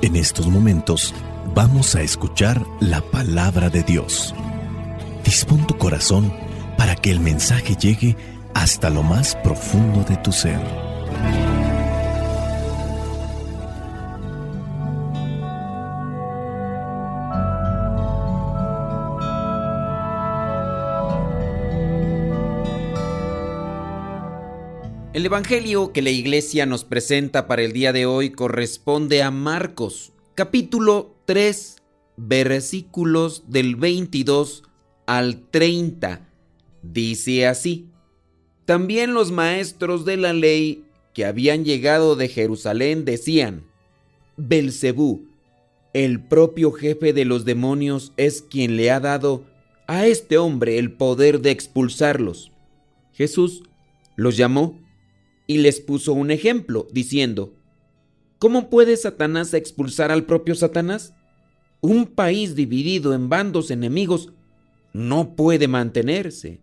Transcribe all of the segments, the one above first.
En estos momentos vamos a escuchar la palabra de Dios. Dispón tu corazón para que el mensaje llegue hasta lo más profundo de tu ser. El evangelio que la iglesia nos presenta para el día de hoy corresponde a Marcos, capítulo 3, versículos del 22 al 30. Dice así: También los maestros de la ley que habían llegado de Jerusalén decían: Belcebú, el propio jefe de los demonios, es quien le ha dado a este hombre el poder de expulsarlos. Jesús los llamó y les puso un ejemplo, diciendo: ¿Cómo puede Satanás expulsar al propio Satanás? Un país dividido en bandos enemigos no puede mantenerse,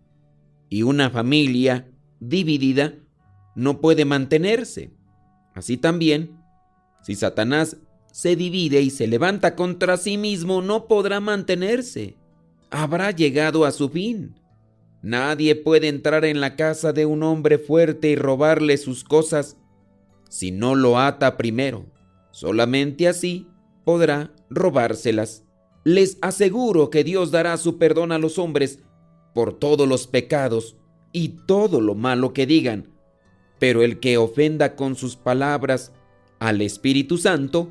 y una familia dividida no puede mantenerse. Así también, si Satanás se divide y se levanta contra sí mismo, no podrá mantenerse. Habrá llegado a su fin. Nadie puede entrar en la casa de un hombre fuerte y robarle sus cosas si no lo ata primero. Solamente así podrá robárselas. Les aseguro que Dios dará su perdón a los hombres por todos los pecados y todo lo malo que digan, pero el que ofenda con sus palabras al Espíritu Santo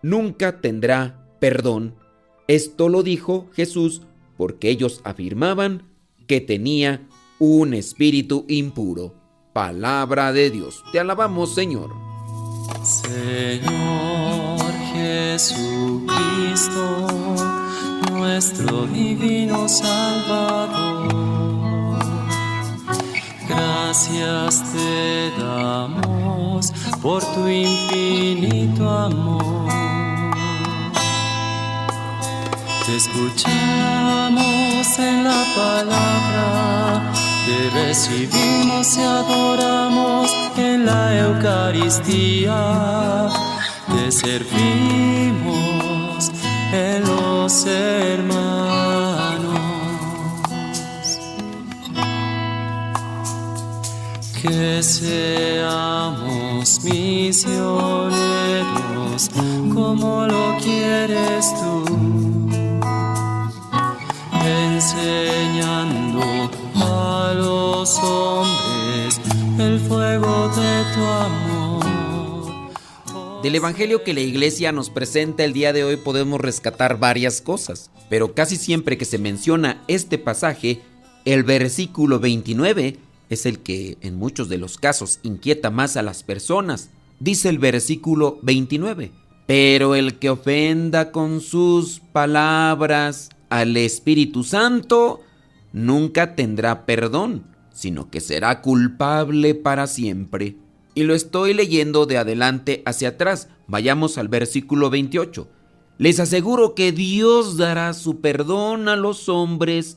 nunca tendrá perdón. Esto lo dijo Jesús porque ellos afirmaban que tenía un espíritu impuro. Palabra de Dios. Te alabamos, Señor. Señor Jesucristo, nuestro divino Salvador, gracias te damos por tu infinito amor. Te escuchamos en la palabra, te recibimos y adoramos en la Eucaristía, te servimos en los hermanos. Que seamos misioneros como lo quieres tú, enseñando a los hombres el fuego de tu amor. Del evangelio que la iglesia nos presenta el día de hoy podemos rescatar varias cosas, pero casi siempre que se menciona este pasaje, el versículo 29 es el que en muchos de los casos inquieta más a las personas. Dice el versículo 29: Pero el que ofenda con sus palabras al Espíritu Santo nunca tendrá perdón, sino que será culpable para siempre. Y lo estoy leyendo de adelante hacia atrás. Vayamos al versículo 28. Les aseguro que Dios dará su perdón a los hombres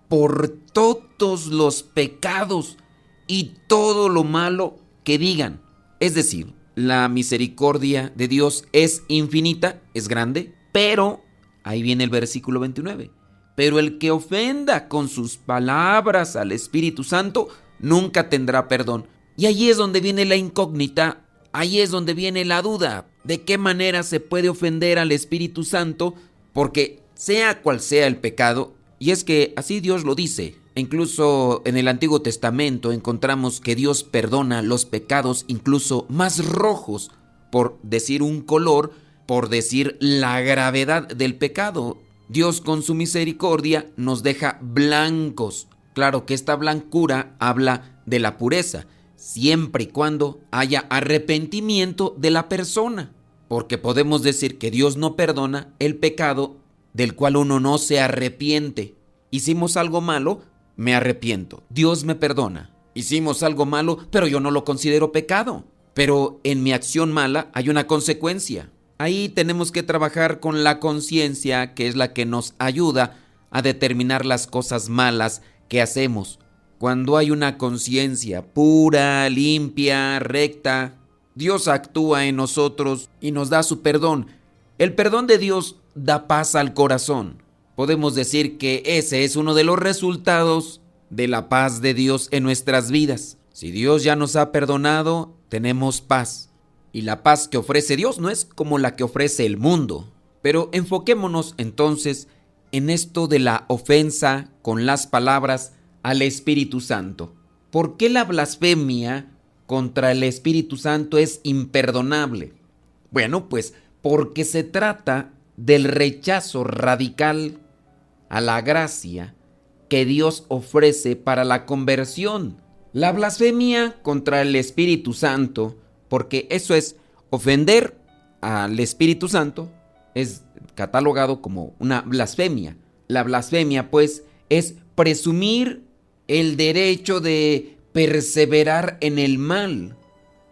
por todos los pecados y todo lo malo que digan. Es decir, la misericordia de Dios es infinita, es grande, pero ahí viene el versículo 29. Pero el que ofenda con sus palabras al Espíritu Santo nunca tendrá perdón. Y ahí es donde viene la incógnita, ahí es donde viene la duda. ¿De qué manera se puede ofender al Espíritu Santo? Porque sea cual sea el pecado, y es que así Dios lo dice. Incluso en el Antiguo Testamento encontramos que Dios perdona los pecados incluso más rojos, por decir un color, por decir la gravedad del pecado. Dios con su misericordia nos deja blancos. Claro que esta blancura habla de la pureza, siempre y cuando haya arrepentimiento de la persona, porque podemos decir que Dios no perdona el pecado del cual uno no se arrepiente. Hicimos algo malo, me arrepiento, Dios me perdona. Hicimos algo malo, pero yo no lo considero pecado. Pero en mi acción mala hay una consecuencia. Ahí tenemos que trabajar con la conciencia, que es la que nos ayuda a determinar las cosas malas que hacemos. Cuando hay una conciencia pura, limpia, recta, Dios actúa en nosotros y nos da su perdón. El perdón de Dios da paz al corazón. Podemos decir que ese es uno de los resultados de la paz de Dios en nuestras vidas. Si Dios ya nos ha perdonado, tenemos paz. Y la paz que ofrece Dios no es como la que ofrece el mundo. Pero enfoquémonos entonces en esto de la ofensa con las palabras al Espíritu Santo. ¿Por qué la blasfemia contra el Espíritu Santo es imperdonable? Bueno, pues porque se trata del rechazo radical a la gracia que Dios ofrece para la conversión. La blasfemia contra el Espíritu Santo, porque eso es ofender al Espíritu Santo, es catalogado como una blasfemia. La blasfemia, pues, es presumir el derecho de perseverar en el mal.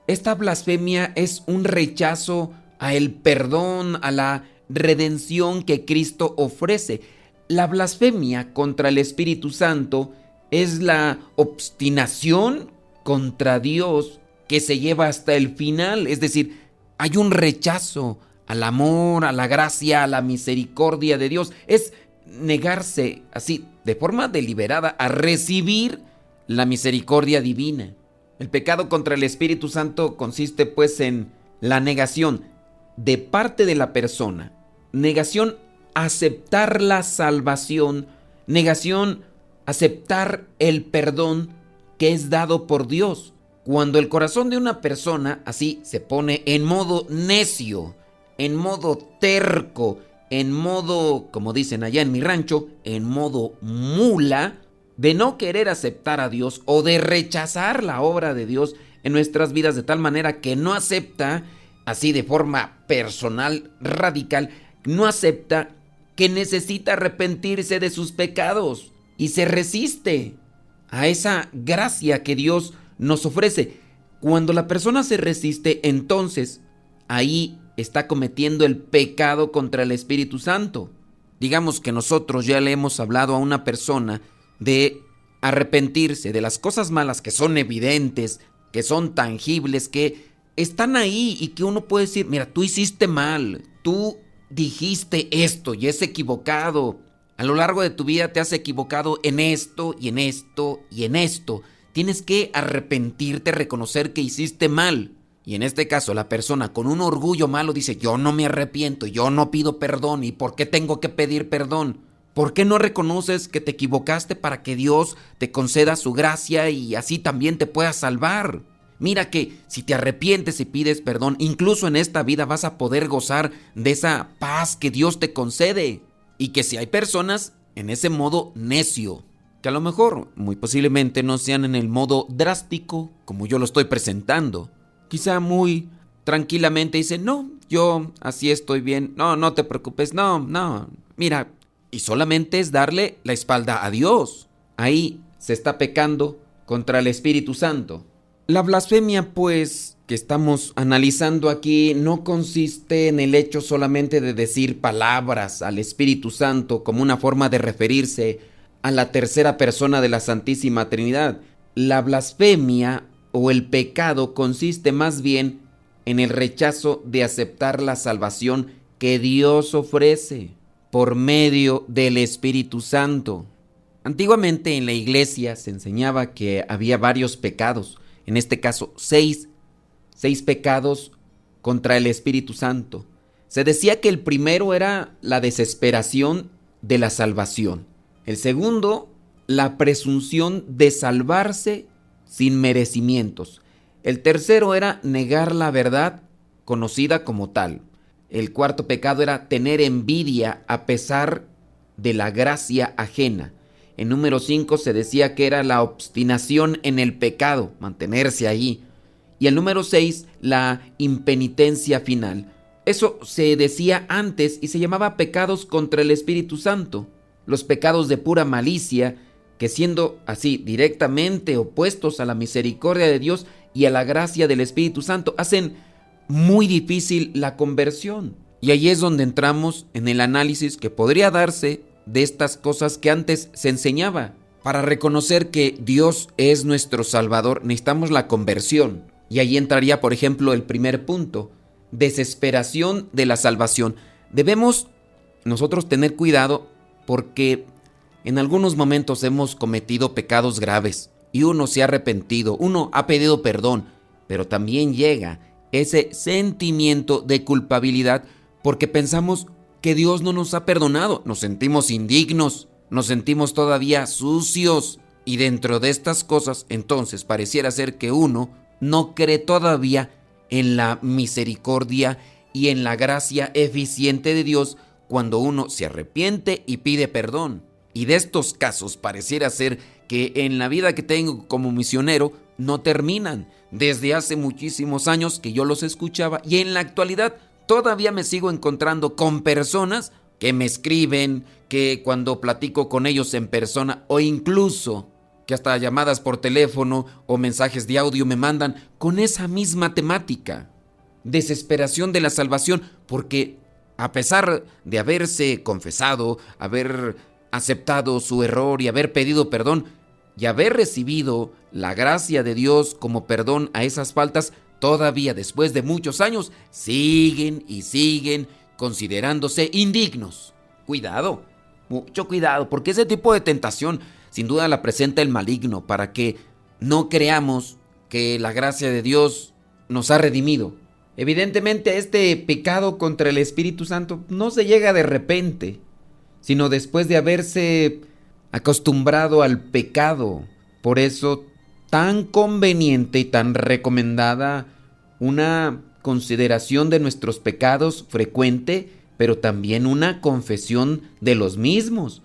Esta blasfemia es un rechazo a el perdón, a la redención que Cristo ofrece. La blasfemia contra el Espíritu Santo es la obstinación contra Dios que se lleva hasta el final. Es decir, hay un rechazo al amor, a la gracia, a la misericordia de Dios. Es negarse así, de forma deliberada, a recibir la misericordia divina. El pecado contra el Espíritu Santo consiste pues en la negación de parte de la persona, negación aceptar la salvación, negación aceptar el perdón que es dado por Dios. Cuando el corazón de una persona así se pone en modo necio, en modo terco, en modo, como dicen allá en mi rancho, en modo mula, de no querer aceptar a Dios o de rechazar la obra de Dios en nuestras vidas de tal manera que no acepta, así de forma personal, radical, no acepta que necesita arrepentirse de sus pecados y se resiste a esa gracia que Dios nos ofrece. Cuando la persona se resiste, entonces ahí está cometiendo el pecado contra el Espíritu Santo. Digamos que nosotros ya le hemos hablado a una persona de arrepentirse de las cosas malas que son evidentes, que son tangibles, que están ahí y que uno puede decir, mira, tú hiciste mal, tú dijiste esto y es equivocado. A lo largo de tu vida te has equivocado en esto y en esto y en esto. Tienes que arrepentirte, reconocer que hiciste mal. Y en este caso la persona con un orgullo malo dice, yo no me arrepiento, yo no pido perdón. ¿Y por qué tengo que pedir perdón? ¿Por qué no reconoces que te equivocaste para que Dios te conceda su gracia y así también te pueda salvar? Mira que si te arrepientes y pides perdón, incluso en esta vida vas a poder gozar de esa paz que Dios te concede. Y que si hay personas en ese modo necio, que a lo mejor muy posiblemente no sean en el modo drástico como yo lo estoy presentando, quizá muy tranquilamente dicen, no, yo así estoy bien, no te preocupes, no, mira, y solamente es darle la espalda a Dios. Ahí se está pecando contra el Espíritu Santo. La blasfemia, pues, que estamos analizando aquí no consiste en el hecho solamente de decir palabras al Espíritu Santo como una forma de referirse a la tercera persona de la Santísima Trinidad. La blasfemia o el pecado consiste más bien en el rechazo de aceptar la salvación que Dios ofrece por medio del Espíritu Santo. Antiguamente en la iglesia se enseñaba que había varios pecados, en este caso seis pecados contra el Espíritu Santo. Se decía que el primero era la desesperación de la salvación. El segundo, la presunción de salvarse sin merecimientos. El tercero era negar la verdad conocida como tal. El cuarto pecado era tener envidia a pesar de la gracia ajena. En número 5 se decía que era la obstinación en el pecado, mantenerse ahí. Y el número 6, la impenitencia final. Eso se decía antes y se llamaba pecados contra el Espíritu Santo. Los pecados de pura malicia, que siendo así directamente opuestos a la misericordia de Dios y a la gracia del Espíritu Santo, hacen muy difícil la conversión. Y ahí es donde entramos en el análisis que podría darse de estas cosas que antes se enseñaba. Para reconocer que Dios es nuestro Salvador, necesitamos la conversión. Y ahí entraría, por ejemplo, el primer punto, desesperación de la salvación. Debemos nosotros tener cuidado porque en algunos momentos hemos cometido pecados graves y uno se ha arrepentido, uno ha pedido perdón, pero también llega ese sentimiento de culpabilidad porque pensamos que Dios no nos ha perdonado, nos sentimos indignos, nos sentimos todavía sucios y dentro de estas cosas entonces pareciera ser que uno no cree todavía en la misericordia y en la gracia eficiente de Dios cuando uno se arrepiente y pide perdón. Y de estos casos pareciera ser que en la vida que tengo como misionero no terminan. Desde hace muchísimos años que yo los escuchaba y en la actualidad todavía me sigo encontrando con personas que me escriben, que cuando platico con ellos en persona o incluso que hasta llamadas por teléfono o mensajes de audio me mandan con esa misma temática. Desesperación de la salvación, porque a pesar de haberse confesado, haber aceptado su error y haber pedido perdón y haber recibido la gracia de Dios como perdón a esas faltas, todavía después de muchos años siguen y siguen considerándose indignos. Cuidado, mucho cuidado, porque ese tipo de tentación sin duda la presenta el maligno para que no creamos que la gracia de Dios nos ha redimido. Evidentemente este pecado contra el Espíritu Santo no se llega de repente, sino después de haberse acostumbrado al pecado. Por eso tan conveniente y tan recomendada una consideración de nuestros pecados frecuente, pero también una confesión de los mismos.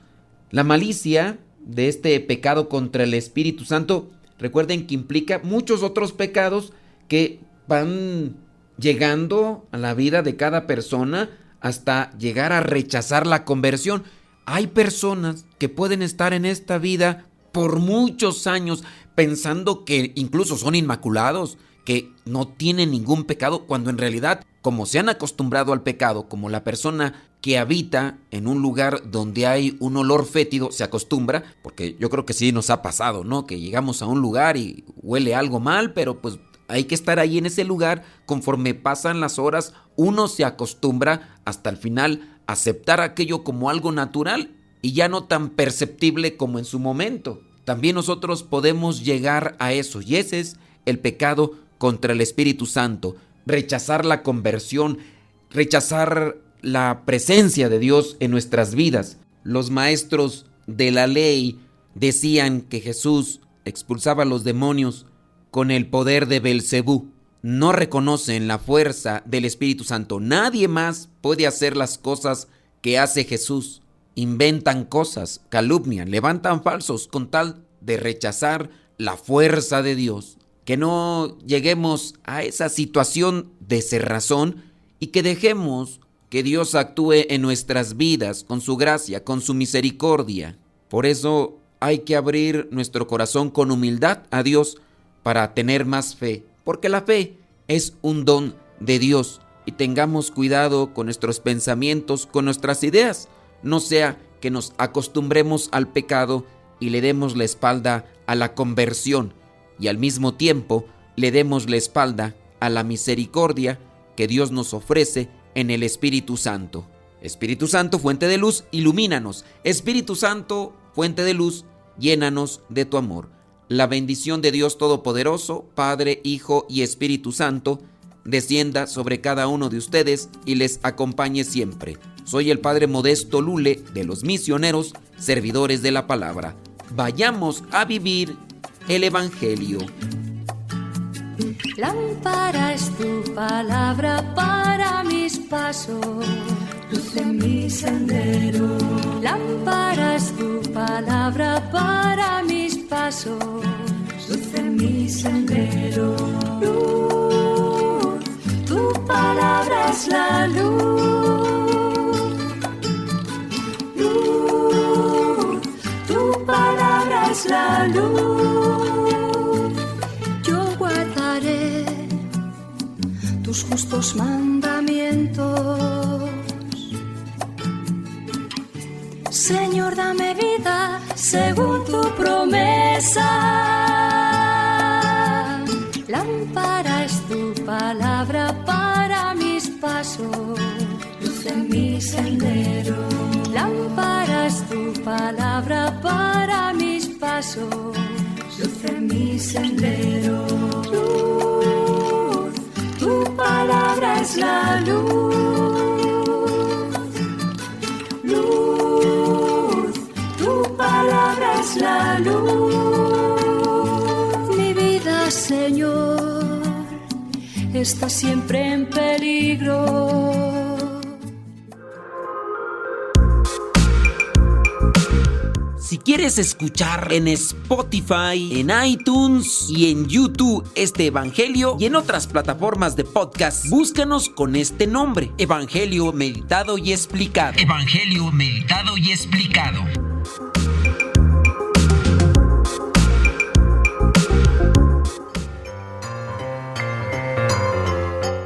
La malicia de este pecado contra el Espíritu Santo, recuerden que implica muchos otros pecados que van llegando a la vida de cada persona hasta llegar a rechazar la conversión. Hay personas que pueden estar en esta vida por muchos años pensando que incluso son inmaculados, que no tienen ningún pecado, cuando en realidad, como se han acostumbrado al pecado, como la persona que habita en un lugar donde hay un olor fétido se acostumbra, porque yo creo que sí nos ha pasado, ¿no? Que llegamos a un lugar y huele algo mal, pero pues hay que estar ahí en ese lugar. Conforme pasan las horas, uno se acostumbra hasta el final a aceptar aquello como algo natural y ya no tan perceptible como en su momento. También nosotros podemos llegar a eso, y ese es el pecado contra el Espíritu Santo. Rechazar la conversión, rechazar la presencia de Dios en nuestras vidas. Los maestros de la ley decían que Jesús expulsaba a los demonios con el poder de Belcebú. No reconocen la fuerza del Espíritu Santo. Nadie más puede hacer las cosas que hace Jesús. Inventan cosas, calumnian, levantan falsos con tal de rechazar la fuerza de Dios. Que no lleguemos a esa situación de cerrazón y que dejemos que Dios actúe en nuestras vidas con su gracia, con su misericordia. Por eso hay que abrir nuestro corazón con humildad a Dios para tener más fe, porque la fe es un don de Dios. Y tengamos cuidado con nuestros pensamientos, con nuestras ideas, no sea que nos acostumbremos al pecado y le demos la espalda a la conversión y al mismo tiempo le demos la espalda a la misericordia que Dios nos ofrece en el Espíritu Santo. Espíritu Santo, fuente de luz, ilumínanos. Espíritu Santo, fuente de luz, llénanos de tu amor. La bendición de Dios Todopoderoso, Padre, Hijo y Espíritu Santo, descienda sobre cada uno de ustedes y les acompañe siempre. Soy el Padre Modesto Lule de los misioneros, servidores de la palabra. Vayamos a vivir el Evangelio. Lámpara es tu palabra para mis pasos, luz en mi sendero. Lámpara es tu palabra para mis pasos, luz en mi sendero. Luz, tu palabra es la luz. Luz, tu palabra es la luz. Tus justos mandamientos. Señor, dame vida según tu promesa. Lámpara es tu palabra para mis pasos, luz en mi mi sendero. Lámpara es tu palabra para mis pasos, luz en mi sendero. Luz, tu palabra es la luz. Luz, tu palabra es la luz. Mi vida, Señor, está siempre en peligro. Si quieres escuchar en Spotify, en iTunes y en YouTube este evangelio y en otras plataformas de podcast, búscanos con este nombre: Evangelio Meditado y Explicado. Evangelio Meditado y Explicado.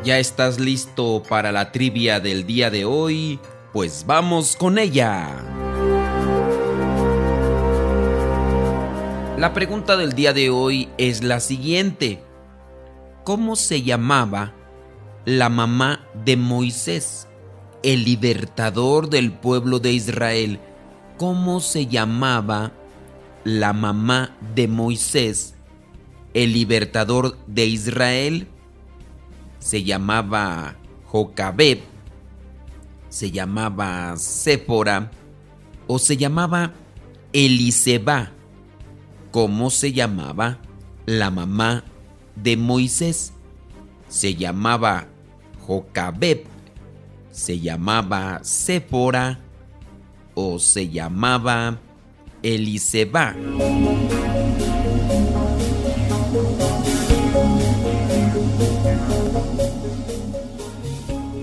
¿Ya estás listo para la trivia del día de hoy? Pues vamos con ella. La pregunta del día de hoy es la siguiente: ¿cómo se llamaba la mamá de Moisés, el libertador del pueblo de Israel? ¿Cómo se llamaba la mamá de Moisés, el libertador de Israel? ¿Se llamaba Jocabed, se llamaba Séfora o se llamaba Eliseba? ¿Cómo se llamaba la mamá de Moisés? ¿Se llamaba Jocabed, se llamaba Séfora o se llamaba Eliseba?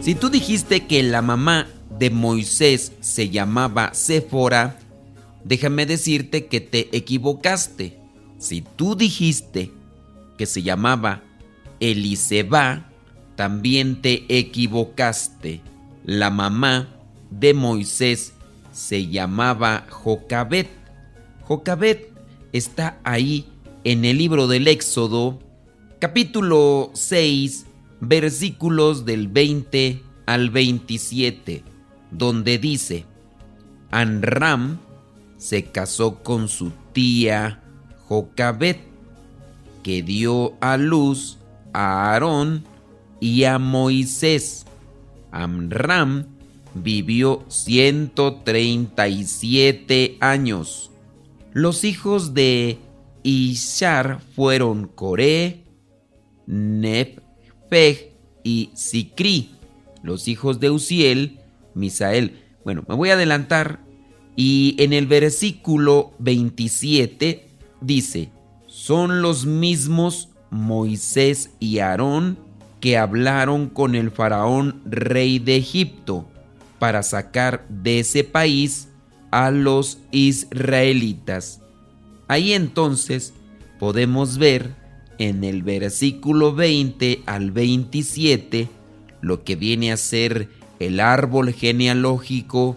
Si tú dijiste que la mamá de Moisés se llamaba Séfora, déjame decirte que te equivocaste. Si tú dijiste que se llamaba Eliseba, también te equivocaste. La mamá de Moisés se llamaba Jocabed. Jocabed está ahí en el libro del Éxodo, capítulo 6, versículos del 20 al 27, donde dice: Amram se casó con su tía Jocabed, que dio a luz a Aarón y a Moisés. Amram vivió 137 años. Los hijos de Ishar fueron Coré, Nepheg y Sicri. Los hijos de Uziel, Misael. Bueno, me voy a adelantar. Y en el versículo 27 dice: son los mismos Moisés y Aarón que hablaron con el faraón rey de Egipto para sacar de ese país a los israelitas. Ahí entonces podemos ver en el versículo 20 al 27 lo que viene a ser el árbol genealógico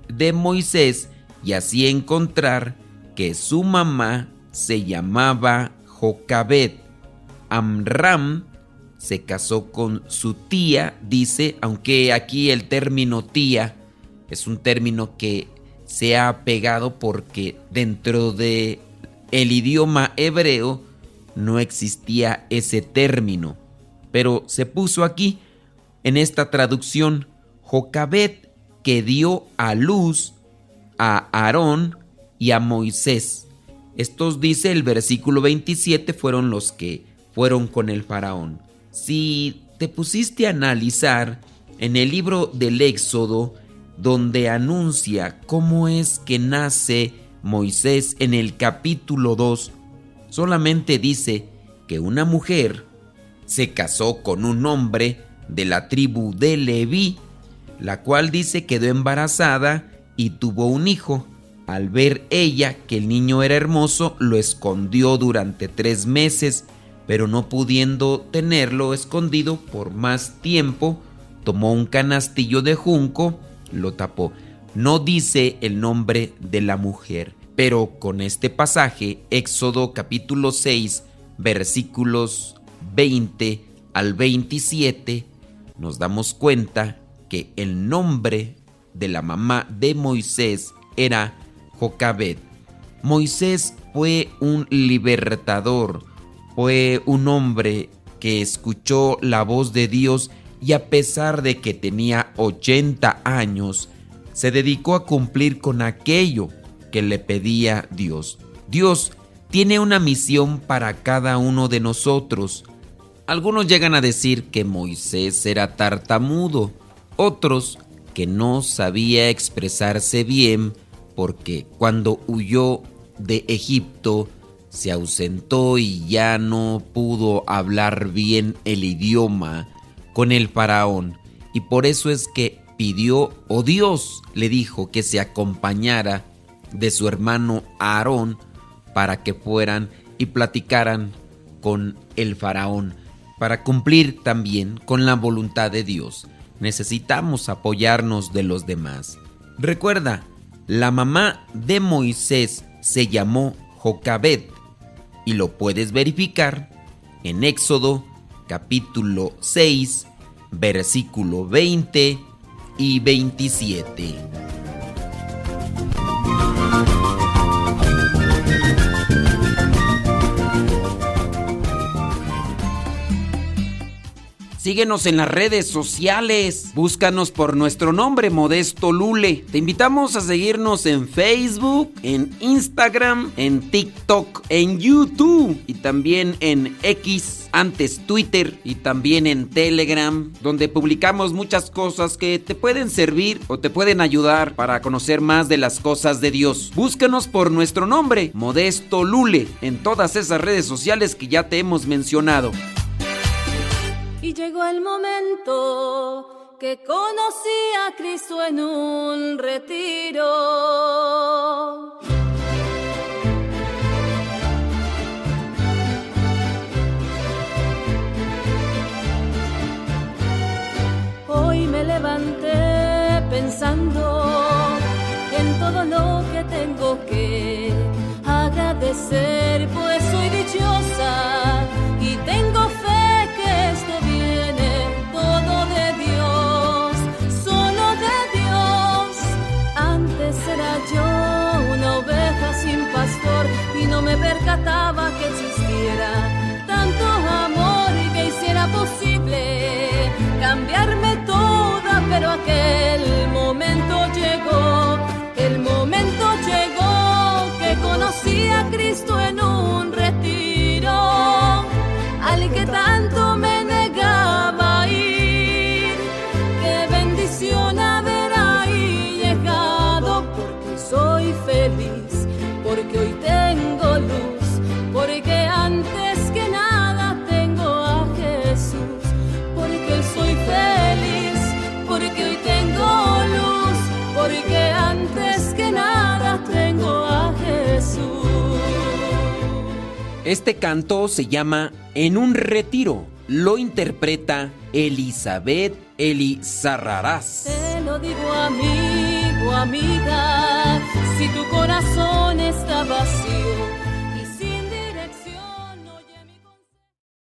de Moisés, y así encontrar que su mamá se llamaba Jocabed. Amram se casó con su tía, dice, aunque aquí el término tía es un término que se ha pegado porque dentro de el idioma hebreo no existía ese término, pero se puso aquí en esta traducción: Jocabed, que dio a luz a Aarón y a Moisés. Estos, dice el versículo 27, fueron los que fueron con el faraón. Si te pusiste a analizar en el libro del Éxodo, donde anuncia cómo es que nace Moisés en el capítulo 2, solamente dice que una mujer se casó con un hombre de la tribu de Leví, la cual dice quedó embarazada y tuvo un hijo. Al ver ella que el niño era hermoso, lo escondió durante 3 meses, pero no pudiendo tenerlo escondido por más tiempo, tomó un canastillo de junco, lo tapó. No dice el nombre de la mujer, pero con este pasaje, Éxodo capítulo 6, versículos 20 al 27, nos damos cuenta que el nombre de la mamá de Moisés era Jocabed. Moisés fue un libertador, fue un hombre que escuchó la voz de Dios y a pesar de que tenía 80 años, se dedicó a cumplir con aquello que le pedía Dios. Dios tiene una misión para cada uno de nosotros. Algunos llegan a decir que Moisés era tartamudo, otros que no sabía expresarse bien porque cuando huyó de Egipto se ausentó y ya no pudo hablar bien el idioma con el faraón, y por eso es que pidió, o Dios le dijo, que se acompañara de su hermano Aarón para que fueran y platicaran con el faraón, para cumplir también con la voluntad de Dios. Necesitamos apoyarnos de los demás. Recuerda, la mamá de Moisés se llamó Jocabed y lo puedes verificar en Éxodo capítulo 6, versículo 20 y 27. Síguenos en las redes sociales. Búscanos por nuestro nombre, Modesto Lule. Te invitamos a seguirnos en Facebook, en Instagram, en TikTok, en YouTube y también en X, antes Twitter, y también en Telegram, donde publicamos muchas cosas que te pueden servir o te pueden ayudar para conocer más de las cosas de Dios. Búscanos por nuestro nombre, Modesto Lule, en todas esas redes sociales que ya te hemos mencionado. Y llegó el momento que conocí a Cristo en un retiro. Hoy me levanté pensando en todo lo que tengo que agradecer, pues soy dichosa y tengo fe. Esto viene todo de Dios, solo de Dios. Antes era yo una oveja sin pastor y no me percataba que existiera tanto amor y que hiciera posible cambiarme toda, pero aquel momento llegó, el momento llegó que conocí a Cristo en un retiro, al que tanto me negaba ir. Qué bendición haber ahí llegado, porque soy feliz, porque hoy tengo luz, porque antes que nada tengo a Jesús, porque hoy soy feliz, porque hoy tengo luz, porque antes que nada tengo a Jesús. Este canto se llama En un retiro. Lo interpreta Elizabeth Elizarrarás. Te lo digo, amigo, amiga, si tu corazón está vacío,